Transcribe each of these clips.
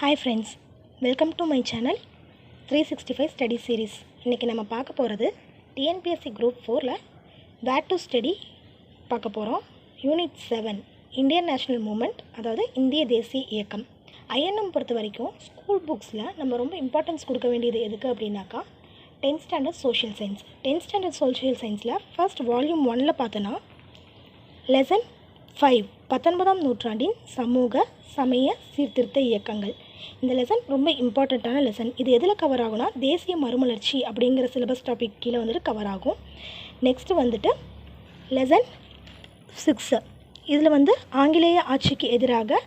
Hi friends, welcome to my channel 365 Study Series. இன்றைக்கி நம்ம பார்க்க போகிறது டிஎன்பிஎஸ்சி குரூப் 4ல் வேர் டு ஸ்டடி பார்க்க போகிறோம். யூனிட் 7 இந்தியன் நேஷ்னல் மூமெண்ட், அதாவது இந்திய தேசிய இயக்கம். ஐஎன்எம் பொறுத்த வரைக்கும் ஸ்கூல் புக்ஸில் நம்ம ரொம்ப இம்பார்ட்டன்ஸ் கொடுக்க வேண்டியது எதுக்கு அப்படின்னாக்கா 10th standard social science. 10th standard social சயின்ஸில் ஃபர்ஸ்ட் வால்யூம் 1ல் பார்த்தோன்னா லெசன் 5 19ஆம் நூற்றாண்டின் சமூக சமய சீர்திருத்த இயக்கங்கள். இந்த லெசன் ரொம்ப இம்பார்ட்டண்ட்டான லெசன். இது எதில் கவர் ஆகும்னா தேசிய மறுமலர்ச்சி அப்படிங்கிற சிலபஸ் டாபிக் கீழே வந்துட்டு கவர் ஆகும். நெக்ஸ்ட்டு வந்துட்டு லெசன் 6, இதில் வந்து ஆங்கிலேய ஆட்சிக்கு எதிராக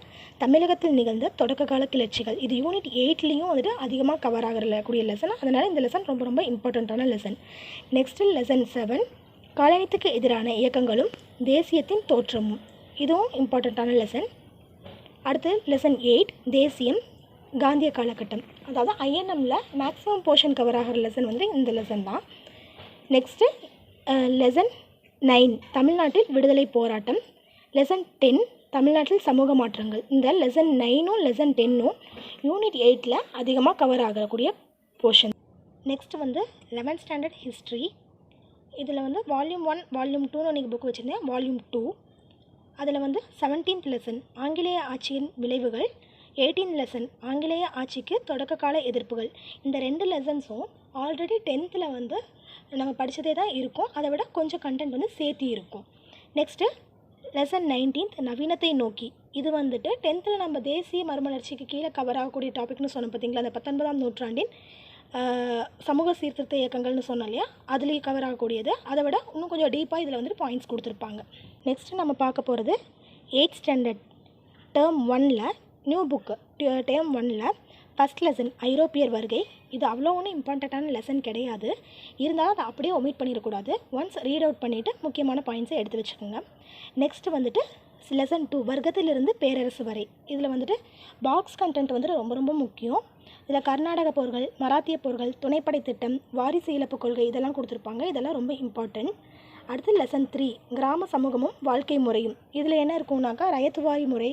தமிழகத்தில் நிகழ்ந்த தொடக்க கால கிளர்ச்சிகள். இது யூனிட் 8லேயும் வந்துட்டு அதிகமாக கவர் ஆகக்கூடிய லெசன். அதனால் இந்த லெசன் ரொம்ப ரொம்ப இம்பார்ட்டண்ட்டான லெசன். நெக்ஸ்ட்டு லெசன் 7 காலனித்துக்கு எதிரான இயக்கங்களும் தேசியத்தின் தோற்றமும். இதுவும் இம்பார்ட்டண்ட்டான லெசன். அடுத்து லெசன் 8 தேசியம் காந்திய காலகட்டம். அதாவது ஐஎன்எம்மில் மேக்ஸிமம் போர்ஷன் கவர் ஆகிற லெசன் வந்து இந்த லெசன் தான். நெக்ஸ்ட்டு லெசன் 9 தமிழ்நாட்டில் விடுதலை போராட்டம். லெசன் 10 தமிழ்நாட்டில் சமூக மாற்றங்கள். இந்த லெசன் 9ம் லெசன் 10ம் யூனிட் 8ல் அதிகமாக கவர் ஆகக்கூடிய போர்ஷன். நெக்ஸ்ட் வந்து 11th ஸ்டாண்டர்ட் ஹிஸ்ட்ரி. இதில் வந்து வால்யூம் 1 வால்யூம் 2ன்னு இன்றைக்கி புக் வச்சுருந்தேன். வால்யூம் 2 அதில் வந்து 17th லெசன் ஆங்கிலேய ஆட்சியின் விளைவுகள். 18th லெசன் ஆங்கிலேய ஆட்சிக்கு தொடக்க கால எதிர்ப்புகள். இந்த 2 லெசன்ஸும் ஆல்ரெடி 10th வந்து நம்ம படித்ததே தான் இருக்கும். அதை விட கொஞ்சம் கண்டென்ட் வந்து சேர்த்தி இருக்கும். நெக்ஸ்ட்டு லெசன் 19th நவீனத்தை நோக்கி. இது வந்துட்டு 10th நம்ம தேசிய மறுமலர்ச்சிக்கு கீழே கவர் ஆகக்கூடிய டாபிக்னு சொன்னோம் பார்த்தீங்களா, அந்த 19ஆம் நூற்றாண்டின் சமூக சீர்திருத்த இயக்கங்கள்னு சொன்னோம் இல்லையா, அதுலேயும் கவர் ஆகக்கூடியது. அதை விட இன்னும் கொஞ்சம் டீப்பாக இதில் வந்துட்டு பாயிண்ட்ஸ் கொடுத்துருப்பாங்க. நெக்ஸ்ட்டு நம்ம பார்க்க போகிறது 8th ஸ்டாண்டர்ட் டேர்ம் 1ல் நியூ புக்கு. டேர்ம் 1ல் ஃபஸ்ட் லெசன் ஐரோப்பியர் வருகை. இது அவ்வளோ ஒன்றும் இம்பார்ட்டண்ட்டான லெசன் கிடையாது. இருந்தாலும் அதை அப்படியே ஒமிட் பண்ணிடக்கூடாது. ஒன்ஸ் ரீட் அவுட் பண்ணிவிட்டு முக்கியமான பாயிண்ட்ஸை எடுத்து வச்சுக்கோங்க. நெக்ஸ்ட்டு வந்துட்டு லெசன் 2 வர்க்கத்திலிருந்து பேரரசு வரை. இதில் வந்துட்டு பாக்ஸ் கண்டென்ட் வந்துட்டு ரொம்ப ரொம்ப முக்கியம். இதில் கர்நாடக போர்கள், மராத்திய போர்கள், துணைப்படை திட்டம், வாரிசு இழப்பு கொள்கை இதெல்லாம் கொடுத்துருப்பாங்க. இதெல்லாம் ரொம்ப இம்பார்ட்டன்ட். அடுத்து லெசன் 3 கிராம சமூகமும் வாழ்க்கை முறையும். இதில் என்ன இருக்கும்னாக்கா ரயத்துவாரி முறை,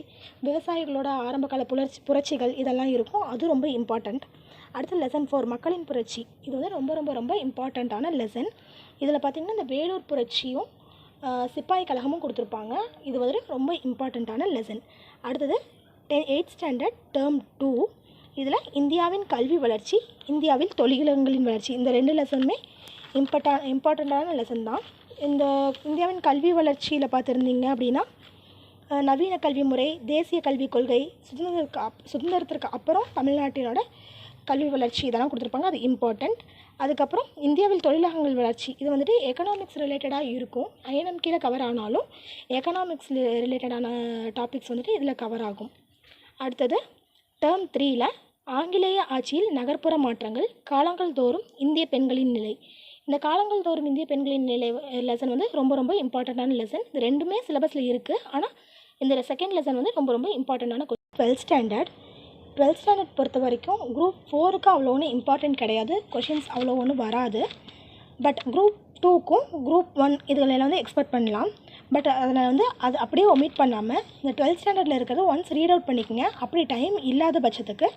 விவசாயிகளோட ஆரம்பகால புரட்சிகள் இதெல்லாம் இருக்கும். அது ரொம்ப இம்பார்ட்டண்ட். அடுத்து லெசன் 4 மக்களின் புரட்சி. இது வந்து ரொம்ப ரொம்ப ரொம்ப இம்பார்ட்டண்ட்டான லெசன். இதில் பார்த்திங்கன்னா இந்த வேலூர் புரட்சியும் சிப்பாய் கழகமும் கொடுத்துருப்பாங்க. இது வந்து ரொம்ப இம்பார்ட்டண்ட்டான லெசன். அடுத்தது 8th ஸ்டாண்டர்ட் டேர்ம் 2. இதில் இந்தியாவின் கல்வி வளர்ச்சி, இந்தியாவில் தொழிலகங்களின் வளர்ச்சி. இந்த 2 லெசனுமே இம்பார்ட்டண்ட்டான லெசன் தான். இந்த இந்தியாவின் கல்வி வளர்ச்சியில் பார்த்துருந்தீங்க அப்படின்னா நவீன கல்வி முறை, தேசிய கல்விக் கொள்கை, சுதந்திரத்திற்கு அப்புறம் தமிழ்நாட்டினோட கல்வி வளர்ச்சி இதெல்லாம் கொடுத்துருப்பாங்க. அது இம்பார்ட்டண்ட். அதுக்கப்புறம் இந்தியாவில் தொழிலகங்கள் வளர்ச்சி. இது வந்துட்டு எக்கனாமிக்ஸ் ரிலேட்டடாக இருக்கும். ஐஎன்எம் கீழே கவர் ஆனாலும் எக்கனாமிக்ஸ் ரிலேட்டடான டாபிக்ஸ் வந்துட்டு இதில் கவர் ஆகும். அடுத்தது டேர்ம் 3ல் ஆங்கிலேய ஆட்சியில் நகர்ப்புற மாற்றங்கள், காலங்கள் தோறும் இந்திய பெண்களின் நிலை. இந்த காலங்கள் தோறும் இந்திய பெண்களின் நிலை லெசன் வந்து ரொம்ப ரொம்ப இம்பார்ட்டண்ட்டான லெசன். இது ரெண்டுமே சிலபஸில் இருக்குது. ஆனால் இந்த செகண்ட் லெசன் வந்து ரொம்ப ரொம்ப இம்பார்ட்டண்ட்டான. 12th ஸ்டாண்டர்ட் பொறுத்த வரைக்கும் குரூப் 4க்கு அவ்வளோ ஒன்றும் இம்பார்ட்டன்ட் கிடையாது. கொஷின்ஸ் அவ்வளோ ஒன்றும் வராது. பட் குரூப் 2க்கும் குரூப் 1 இதுகளெல்லாம் வந்து எக்ஸ்பெக்ட் பண்ணலாம். பட் அதில் வந்து அது அப்படியே ஒமிட் பண்ணாமல் இந்த 12th ஸ்டாண்டர்டில் இருக்கிறது ஒன்ஸ் ரீட் அவுட் பண்ணிக்கோங்க. அப்படி டைம் இல்லாத பட்சத்துக்கு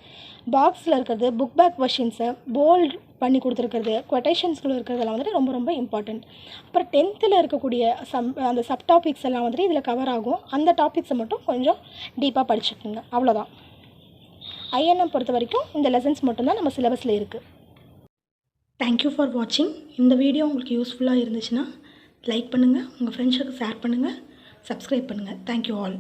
பாக்ஸில் இருக்கிறது, புக் பேக் கொஷின்ஸை போல்ட் பண்ணி கொடுத்துருக்கிறது, கொட்டேஷன்ஸ்குள்ளே இருக்கிறதெல்லாம் வந்துட்டு ரொம்ப ரொம்ப இம்பார்ட்டண்ட். அப்புறம் 10th இருக்கக்கூடிய அந்த சப் டாபிக்ஸ் எல்லாம் வந்துட்டு இதில் கவர் ஆகும். அந்த டாபிக்ஸை மட்டும் கொஞ்சம் டீப்பாக படிச்சுக்கோங்க. அவ்வளோதான். ஐஎன்எம் பொறுத்த வரைக்கும் இந்த லெசன்ஸ் மட்டும்தான் நம்ம சிலபஸில் இருக்குது. தேங்க்யூ ஃபார் வாட்சிங். இந்த வீடியோ உங்களுக்கு யூஸ்ஃபுல்லாக இருந்துச்சுன்னா லைக் பண்ணுங்கள், உங்கள் ஃப்ரெண்ட்ஸுக்கு ஷேர் பண்ணுங்கள், சப்ஸ்கிரைப் பண்ணுங்கள். Thank you all.